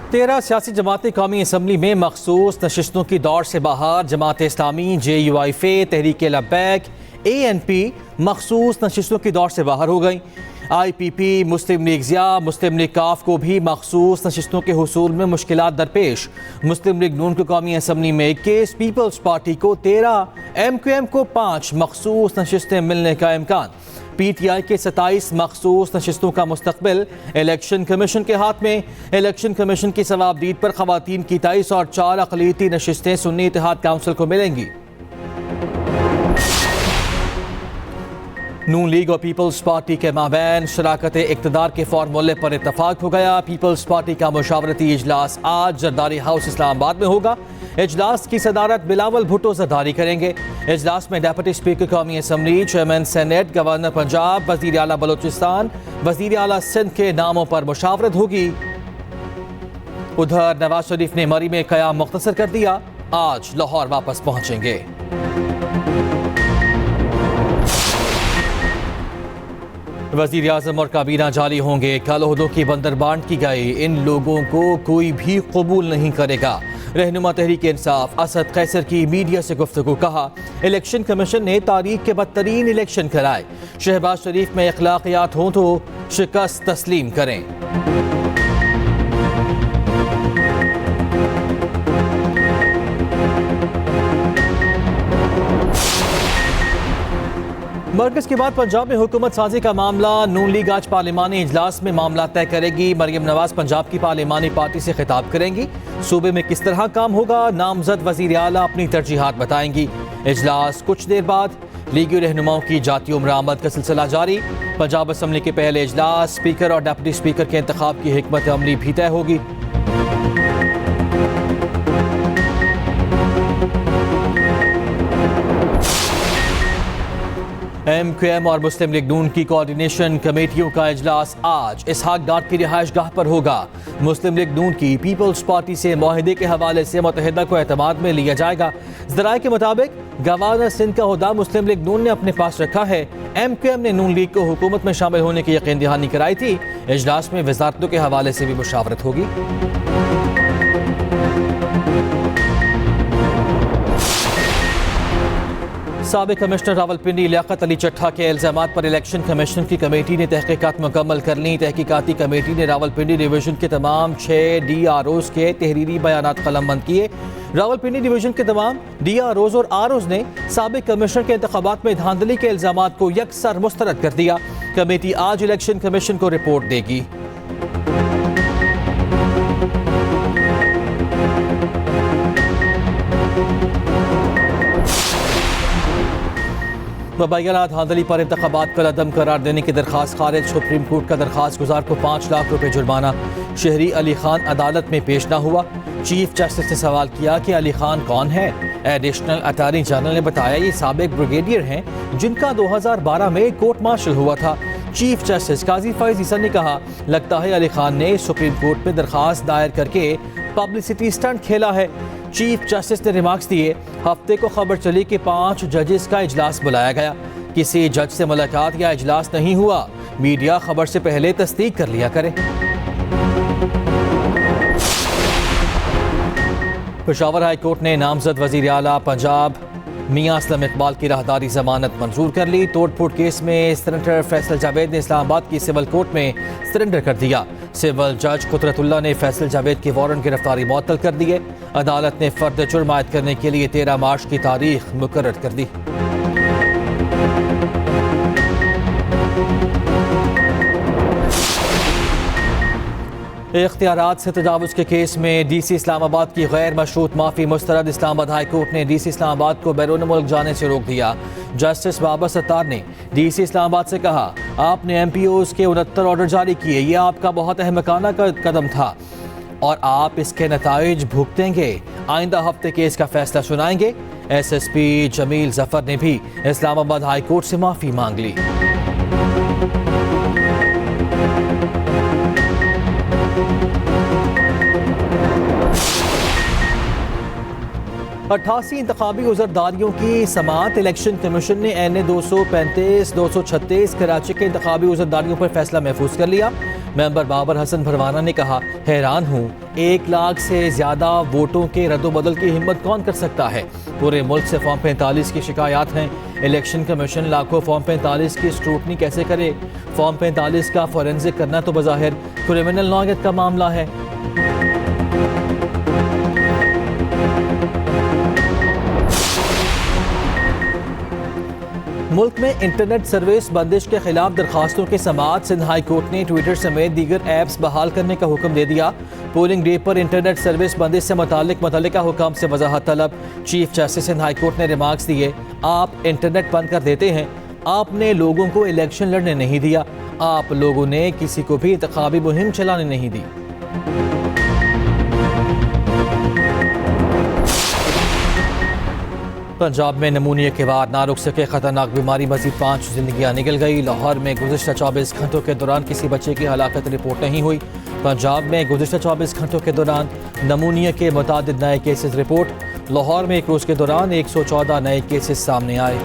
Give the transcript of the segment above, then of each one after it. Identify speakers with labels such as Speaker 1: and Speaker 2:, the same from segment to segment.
Speaker 1: 13 सियासी जमातें कौमी असम्बली में मखसूस नशिस्तों की दौड़ से बाहर। जमात इस्लामी, JUIF, तहरीक लब्बैक, ANP मखसूस नशिस्तों की दौड़ से बाहर हो गई। IPP, मुस्लिम लीग ज़िया, मुस्लिम लीग काफ को भी मखसूस नशिस्तों के हुसूल में मुश्किलात दरपेश। मुस्लिम लीग नून को कौमी असम्बली में 21, पीपल्स पार्टी को 13, MQM को 5 मखसूस नशिस्तें मिलने का इम्कान। PTI के 27 मखसूस नशिस्तों का मुस्तकबिल इलेक्शन कमीशन के हाथ में। इलेक्शन कमीशन की सवाबदीद पर खवातीन की 23 और 4 अक़लियती नशिस्तें सुन्नी इत्तेहाद काउंसिल को मिलेंगी। नून लीग और पीपल्स पार्टी के माबैन शराकत इक़्तिदार के फार्मूले पर इत्तफाक हो गया। पीपल्स पार्टी का मुशावरती इजलास आज जरदारी हाउस इस्लामाबाद में होगा। इजलास की सदारत बिलावल भुट्टो जरदारी करेंगे। इजलास में डिप्टी स्पीकर कौमी assembly, chairman senate, governor Punjab, वज़ीर आला बलोचिस्तान, वज़ीर आला सिंध के नामों पर मुशावरत होगी। उधर नवाज शरीफ ने मरी में क़याम मुख्तसर कर दिया, आज लाहौर वापस पहुंचेंगे। वज़ीर आज़म और काबीना जारी होंगे। कल ओहदों की बंदरबांट की गई, इन लोगों को कोई भी कबूल नहीं करेगा। रहनुमा तहरीक इंसाफ असद कैसर की मीडिया से गुफ्तगू, कहा इलेक्शन कमीशन ने तारीख के बदतरीन इलेक्शन कराए। शहबाज शरीफ में अखलाकियात हों तो शिकस्त तस्लीम करें। मरकज के बाद पंजाब में हुकूमत साजी का मामला। नून लीग आज पार्लिमानी इजलास में मामला तय करेगी। मरियम नवाज पंजाब की पार्लिमानी पार्टी से खिताब करेंगी। सूबे में किस तरह काम होगा, नामजद वजीर आला अपनी तरजीहात बताएंगी। इजलास कुछ देर बाद। लीगी रहनुमाओं की जाती उम्र आमद का सिलसिला जारी। पंजाब असम्बली के पहले इजलास स्पीकर और डिप्टी स्पीकर के इंतखाब की हिकमत अमली भी तय होगी। MQM और मुस्लिम लीग नून की कोऑर्डिनेशन कमेटियों का इजलास आज इसहाक डार की रिहाइश गाह पर होगा। मुस्लिम लीग नून की पीपल्स पार्टी से मुआहदे के हवाले से मुत्तहिदा को एतमाद में लिया जाएगा। ज़राए के मुताबिक गवर्नर सिंध का ओहदा मुस्लिम लीग नून ने अपने पास रखा है। MQM ने नून लीग को हुकूमत में शामिल होने की यकीन दहानी कराई थी। इजलास में वजारतों के हवाले से भी मुशावरत होगी। साबिक कमिश्नर रावलपिंडी लियाकत अली चट्ठा के इल्जामात पर इलेक्शन कमीशन की कमेटी ने तहकीकात मुकम्मल कर ली। तहकीकाती कमेटी ने रावलपिंडी डिवीजन के तमाम 6 DROs के तहरीरी बयानात कलमबंद किए। रावलपिंडी डिवीजन के तमाम DROs और ROs ने साबिक कमिश्नर के इंतखाबात में धांधली के इल्जामात को यकसर मुस्तरद कर दिया। कमेटी आज इलेक्शन कमीशन को रिपोर्ट देगी। मुबैना धांधली पर इंतखाबात का अदम करार देने की दरखास्त खारिज। सुप्रीम कोर्ट का दरखास्त गुजार को 5 लाख रुपए जुर्माना। शहरी अली खान अदालत में पेश न हुआ। चीफ जस्टिस ने सवाल किया कि अली खान कौन है। एडिशनल अटॉर्नी जनरल ने बताया ये साबिक ब्रिगेडियर हैं जिनका 2012 में कोर्ट मार्शल हुआ था। चीफ जस्टिस काजी फैज ईसा ने कहा लगता है अली खान ने सुप्रीम कोर्ट में दरखास्त दायर करके पब्लिसिटी स्टंट खेला है। चीफ जस्टिस ने रिमार्क्स दिए हफ्ते को खबर चली कि 5 जजेस का इजलास बुलाया गया। किसी जज से मुलाकात या इजलास नहीं हुआ। मीडिया खबर से पहले तस्दीक कर लिया करे। पेशावर हाई कोर्ट ने नामजद वजीर आला पंजाब मियां असलम इकबाल की राहदारी जमानत मंजूर कर ली। तोड़ फोड़ केस में सेनेटर फैसल जावेद ने इस्लामाबाद की सिविल कोर्ट में सरेंडर कर दिया। सिविल जज कुदरतुल्लाह ने फैसल जावेद की वारंट गिरफ्तारी मुअत्तल कर दिए। अदालत ने फर्द जुर्म आयद करने के लिए 13 मार्च की तारीख मुकर्रर कर दी। इख्तियारात से तजावुज़ के केस में DC इस्लामाबाद की गैर मशरूत माफ़ी मुस्तरद। इस्लामाबाद हाई कोर्ट ने DC इस्लामाबाद को बैरून मुल्क जाने से रोक दिया। जस्टिस बाबर सत्तार ने DC इस्लामाबाद से कहा आपने MPOs के 69 ऑर्डर जारी किए, ये आपका बहुत अहमकाना कदम था और आप इसके नताइज भुगतेंगे। आइंदा हफ्ते केस का फैसला सुनाएंगे। SSP जमील जफर ने भी इस्लामाबाद हाई कोर्ट से माफ़ी मांग ली। 88 इंतखाबी उज़रदारियों की समाअत। इलेक्शन कमीशन ने NA 235, 236 कराची के इंतखाबी उज़रदारियों पर फैसला महफूज कर लिया। मेंबर बाबर हसन भरवाना ने कहा, हैरान हूँ, 1 लाख से ज़्यादा वोटों के रद्दोबदल की हिम्मत कौन कर सकता है। पूरे मुल्क से फॉर्म 45 की शिकायत हैं। इलेक्शन कमीशन लाखों फॉर्म 45 की स्क्रूटनी कैसे करे। फॉर्म 45 का फॉरेंसिक करना तो बज़ाहिर क्रिमिनल नौयत का मामला है। मुल्क में इंटरनेट सर्विस बंदिश के खिलाफ दरखास्तों के समाअत सिंध हाई कोर्ट ने ट्विटर समेत दीगर ऐप्स बहाल करने का हुक्म दे दिया। पोलिंग डे पर इंटरनेट सर्विस बंदिश से मुतल्लिका हुक्म से वजाहत तलब। Chief justice Sindh high court ने रिमार्क्स दिए, आप इंटरनेट बंद कर देते हैं, आपने लोगों को इलेक्शन लड़ने नहीं दिया, आप लोगों ने किसी को भी इंतखाबी मुहिम चलाने नहीं दी। पंजाब में नमूनिया के बाद ना रुक सके खतरनाक बीमारी, मजीद 5 जिंदगियां निकल गई। लाहौर में गुज़िश्ता 24 घंटों के दौरान किसी बच्चे की हलाकत रिपोर्ट नहीं हुई। पंजाब में गुज़िश्ता 24 घंटों के दौरान नमूनिया के मुतादिद नए केसेस रिपोर्ट। लाहौर में एक रोज़ के दौरान 114 नए केसेस सामने आए।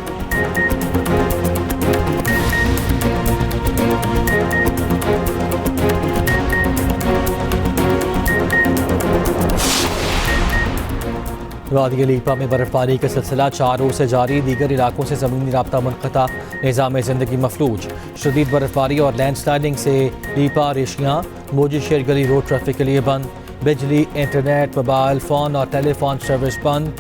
Speaker 1: वादी लीपा में बर्फबारी का सिलसिला 4 रोज से जारी, दीगर इलाकों से ज़मीनी राब्ता मुनक़ता, निज़ाम ज़िंदगी मफलूज। शदीद बर्फबारी और लैंड स्लाइडिंग से लीपा, रेशियाँ, मोजी शेर गली रोड ट्रैफिक के लिए बंद। बिजली, इंटरनेट, मोबाइल फ़ोन और टेलीफोन सर्विस बंद।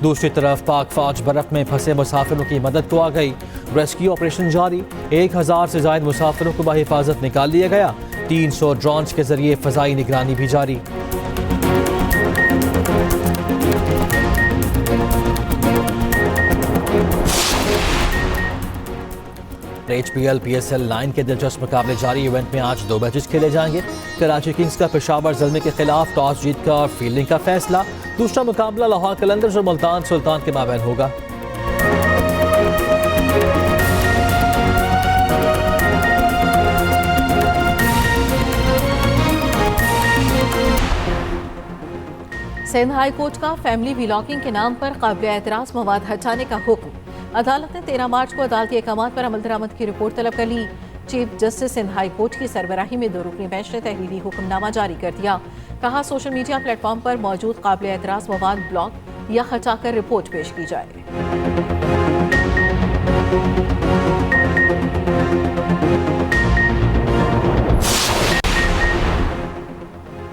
Speaker 1: दूसरी तरफ पाक फौज बर्फ़ में फंसे मुसाफिरों की मदद को आ गई। रेस्क्यू ऑपरेशन जारी, 1000 से ज़ायद मुसाफिरों को बहिफाजत निकाल लिया गया। 300 ड्रोन्स के जरिए फ़ज़ाई निगरानी भी जारी। HPL PSL 9 के दिलचस्प मुकाबले जारी। इवेंट में आज 2 मैचेस खेले जाएंगे। कराची किंग्स का पेशावर ज़ल्मे के खिलाफ टॉस जीतकर फील्डिंग का फैसला। दूसरा मुकाबला लाहौर कलंदर्स और मुल्तान सुल्तान के माबैन होगा।
Speaker 2: सिंध हाई कोर्ट का फैमिली व्लॉगिंग के नाम पर काबिल एतराज़ मवाद हटाने का हुक्म। अदालत ने 13 मार्च को अदालती अहकामात पर अमल दरामद की रिपोर्ट तलब कर ली। Chief justice Sindh high court की सरबराही में 2 रुकनी बेंच ने तहरीरी हुक्मनामा जारी कर दिया। कहा, सोशल मीडिया प्लेटफॉर्म पर मौजूद काबिल एतराज़ मवाद ब्लॉक या हटाकर रिपोर्ट पेश की जाए।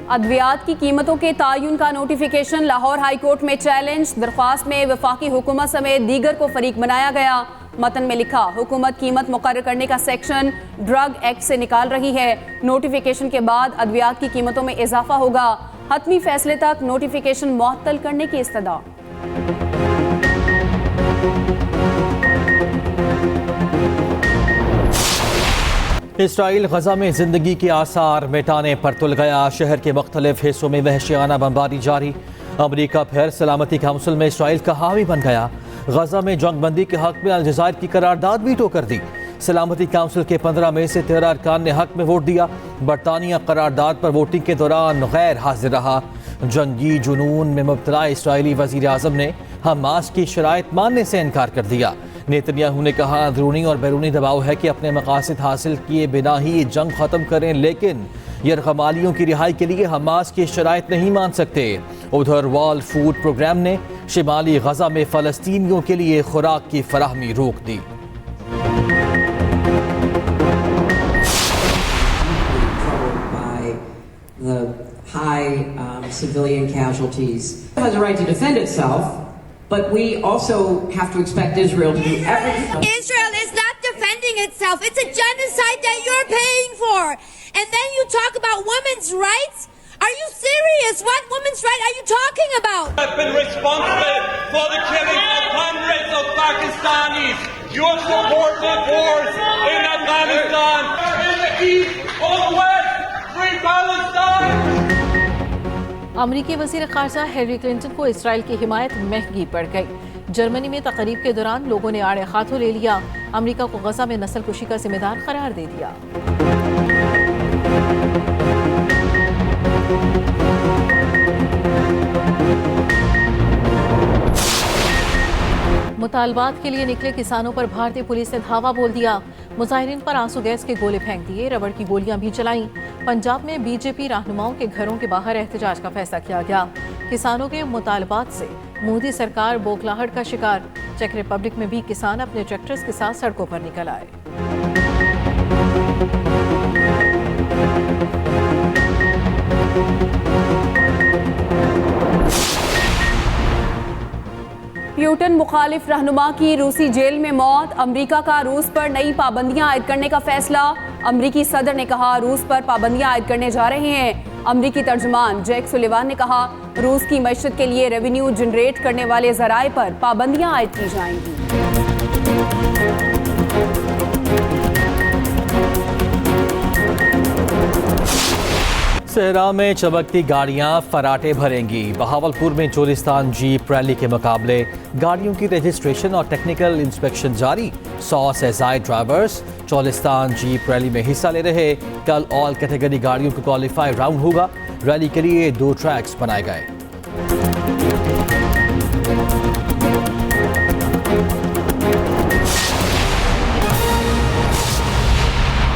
Speaker 3: अद्वियात की कीमतों के तायुन का नोटिफिकेशन लाहौर हाई कोर्ट में चैलेंज। दरख्वास्त में वफाकी हुकूमत समेत दीगर को फरीक बनाया गया। मतन में लिखा, हुकूमत कीमत मुकर्रर करने का सेक्शन ड्रग एक्ट से निकाल रही है। नोटिफिकेशन के बाद अद्वियात की कीमतों में इजाफा होगा। हतमी फैसले तक नोटिफिकेशन मुअत्तल करने की इस्तदा।
Speaker 1: इसराइल गजा में जिंदगी के आसार मिटाने पर तुल गया। शहर के मुख्तलिफ हिस्सों में वहशियाना बमबारी जारी। अमरीका फिर सलामती काउंसिल में इसराइल का हामी बन गया। गजा में जंगबंदी के हक में अलजायर की करारदाद वीटो कर दी। सलामती काउंसिल के 15 में से 13 अरकान ने हक में वोट दिया। बरतानिया करारदाद पर वोटिंग के दौरान गैर हाजिर रहा। जंगी जुनून में मुब्तला इसराइली वजीर आज़म ने हमास की शराइत मानने से इनकार कर दिया। नेतन्याहू ने कहा, अंदरूनी और बैरूनी दबाव है कि अपने मकासद हासिल किए बिना ही ये जंग ख़त्म करें, लेकिन यरगमालियों की रिहाई के लिए हमास की शराइत नहीं मान सकते। उधर वर्ल्ड फूड प्रोग्राम ने शिमाली गजा में फ़लस्तीनियों के लिए खुराक की फराहमी रोक दी।
Speaker 4: The high civilian casualties. It has a right to defend itself, but we also have to expect Israel to do everything.
Speaker 5: Israel is not defending itself. It's a genocide that you're paying for. And then you talk about women's rights? Are you serious? What women's right are you talking about?
Speaker 6: Have been responsible for the killing of hundreds of Pakistanis. You have supported wars in Afghanistan, in the east, or the west. Free Palestine!
Speaker 2: अमरीकी वज़ीर ख़ारजा Hillary Clinton को Israel की हिमायत महंगी पड़ गई। Germany में तकरीब के दौरान लोगों ने आड़े हाथों ले लिया। अमरीका को गजा में नस्ल कुशी का जिम्मेदार करार दे दिया। मुतालबात के लिए निकले किसानों पर भारतीय पुलिस ने धावा बोल दिया। मुजाहिरीन पर आंसू गैस के गोले फेंक दिए, रबड़ की गोलियां भी चलाईं। पंजाब में बीजेपी रहनुमाओं के घरों के बाहर एहतजाज का फैसला किया गया। किसानों के मुतालबात से मोदी सरकार बौखलाहट का शिकार। चेक रिपब्लिक में भी किसान अपने ट्रैक्टर्स के साथ सड़कों पर निकल आए।
Speaker 3: प्यूटन मुखालिफ रहनुमा की रूसी जेल में मौत। अमेरिका का रूस पर नई पाबंदियां आयद करने का फैसला। अमेरिकी सदर ने कहा रूस पर पाबंदियां आयद करने जा रहे हैं। अमेरिकी तर्जुमान जैक सुलिवान ने कहा रूस की मईशत के लिए रेवेन्यू जनरेट करने वाले जराए पर पाबंदियां आयद की जाएंगी।
Speaker 1: सहरा में चमकती गाड़ियां फराटे भरेंगी। बहावलपुर में चोलिस्तान जीप रैली के मुकाबले गाड़ियों की रजिस्ट्रेशन और टेक्निकल इंस्पेक्शन जारी। 100 से ज़ायद ड्राइवर्स चोलिस्तान जीप रैली में हिस्सा ले रहे। कल ऑल कैटेगरी गाड़ियों का क्वालिफाई राउंड होगा। रैली के लिए 2 ट्रैक्स बनाए गए।